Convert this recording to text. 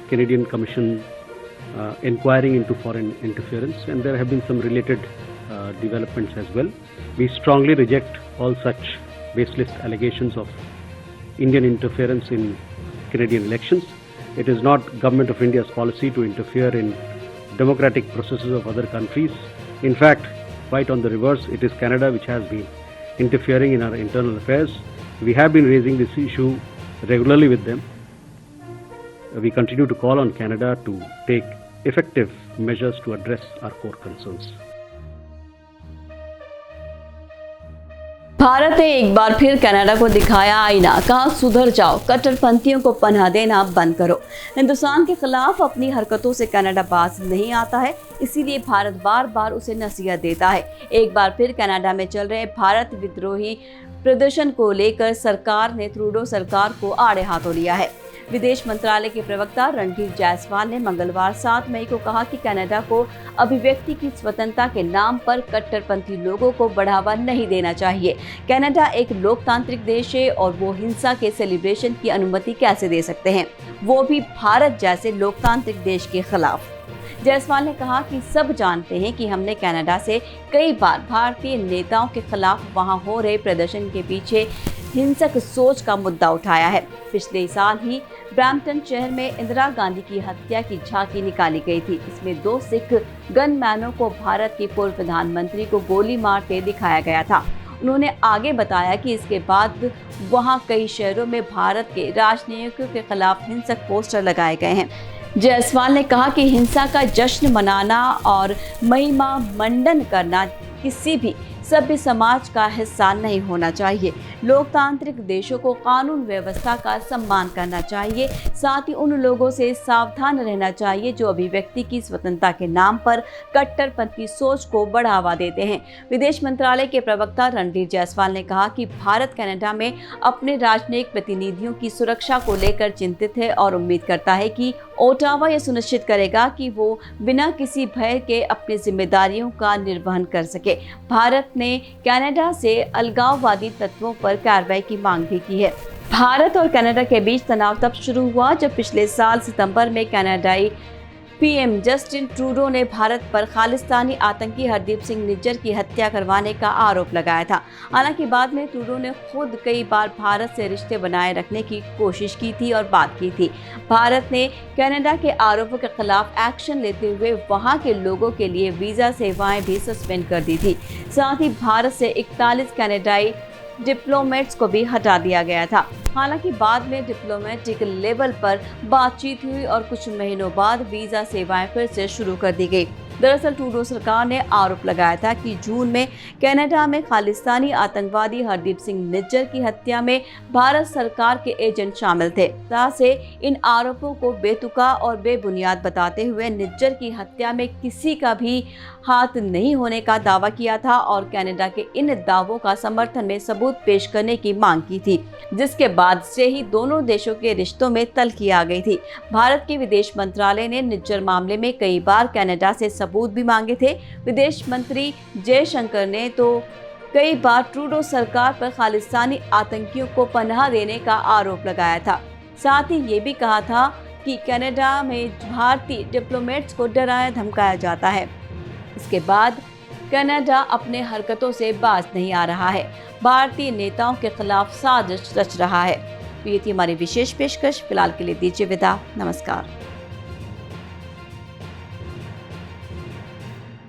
Canadian Commission inquiring into foreign interference, and there have been some related developments as well. We strongly reject all such baseless allegations of Indian interference in Canadian elections. It is not Government of India's policy to interfere in democratic processes of other countries. In fact, quite on the reverse, it is Canada which has been interfering in our internal affairs. We have been raising this issue regularly with them. We continue to call on Canada to take effective measures to address our core concerns. Bharat ने एक बार फिर Canada को दिखाया आईना, कहा सुधर जाओ, कट्टरपंथियों को पनाह देना बंद करो। हिंदुस्तान के खिलाफ अपनी हरकतों से कनाडा बाज नहीं आता है, इसीलिए भारत बार बार उसे नसीहत देता है। एक बार फिर कनाडा में चल रहे भारत विद्रोही प्रदर्शन को लेकर सरकार ने ट्रूडो सरकार को आड़े हाथों लिया है। विदेश मंत्रालय के प्रवक्ता रणधीर जायसवाल ने मंगलवार 7 मई को कहा कि कनाडा को अभिव्यक्ति की स्वतंत्रता के नाम पर कट्टरपंथी लोगों को बढ़ावा नहीं देना चाहिए। कनाडा एक लोकतांत्रिक देश है और वो हिंसा के सेलिब्रेशन की अनुमति कैसे दे सकते हैं, वो भी भारत जैसे लोकतांत्रिक देश के खिलाफ। जायसवाल ने कहा कि सब जानते हैं कि हमने कनाडा से कई बार भारतीय नेताओं के खिलाफ वहां हो रहे प्रदर्शन के पीछे हिंसक सोच का मुद्दा उठाया है। पिछले साल ही ब्रैम्पटन शहर में इंदिरा गांधी की हत्या की झांकी निकाली गई थी। इसमें 2 सिख गनमैनों को भारत के पूर्व प्रधानमंत्री को गोली मारते दिखाया गया था। उन्होंने आगे बताया कि इसके बाद वहां कई शहरों में भारत के राजनयिकों के खिलाफ हिंसक पोस्टर लगाए गए हैं। जायसवाल ने कहा कि हिंसा का जश्न मनाना और महिमा मंडन करना किसी भी सभ्य समाज का हिस्सा नहीं होना चाहिए। लोकतांत्रिक देशों को कानून व्यवस्था का सम्मान करना चाहिए, साथ ही उन लोगों से सावधान रहना चाहिए जो अभिव्यक्ति की स्वतंत्रता के नाम पर कट्टरपंथी सोच को बढ़ावा देते हैं। विदेश मंत्रालय के प्रवक्ता रणधीर जायसवाल ने कहा कि भारत कनाडा में अपने राजनयिक प्रतिनिधियों की सुरक्षा को लेकर चिंतित है और उम्मीद करता है कि ओटावा यह सुनिश्चित करेगा कि वो बिना किसी भय के अपनी जिम्मेदारियों का निर्वहन कर सके। भारत ने कनाडा से अलगाववादी तत्वों पर कार्रवाई की मांग भी की है। भारत और कनाडा के बीच तनाव तब शुरू हुआ जब पिछले साल सितंबर में कनाडाई पीएम जस्टिन ट्रूडो ने भारत पर खालिस्तानी आतंकी हरदीप सिंह निज्जर की हत्या करवाने का आरोप लगाया था। हालांकि बाद में ट्रूडो ने खुद कई बार भारत से रिश्ते बनाए रखने की कोशिश की थी और बात की थी। भारत ने कनाडा के आरोपों के खिलाफ एक्शन लेते हुए वहां के लोगों के लिए वीजा सेवाएं भी सस्पेंड कर दी थी। साथ ही भारत से 41 कनाडाई डिप्लोमेट्स को भी हटा दिया गया था। हालांकि बाद में डिप्लोमेटिक लेवल पर बातचीत हुई और कुछ महीनों बाद वीजा सेवाएं फिर से शुरू कर दी गई। दरअसल ट्रूडो सरकार ने आरोप लगाया था कि जून में कनाडा में खालिस्तानी आतंकवादी हरदीप सिंह निज्जर की हत्या में भारत सरकार के एजेंट शामिल थे। तरह से इन आरोपों को बेतुका और बेबुनियाद बताते हुए निज्जर की हत्या में किसी का भी हाथ नहीं होने का दावा किया था और कनाडा के इन दावों का समर्थन में सबूत पेश करने की मांग की थी, जिसके बाद से ही दोनों देशों के रिश्तों में तल्खी आ गई थी। भारत के विदेश मंत्रालय ने निज्जर मामले में कई बार कनाडा से सबूत भी मांगे थे। विदेश मंत्री जयशंकर ने तो कई बार ट्रूडो सरकार पर खालिस्तानी आतंकियों को पनाह देने का आरोप लगाया था। साथ ही ये भी कहा था कि कनाडा में भारतीय डिप्लोमेट्स को डराया धमकाया जाता है। इसके बाद कनाडा अपने हरकतों से बाज नहीं आ रहा है, भारतीय नेताओं के खिलाफ साजिश रच रहा है। तो ये थी हमारी विशेष पेशकश। फिलहाल के लिए दीजिए विदा। नमस्कार।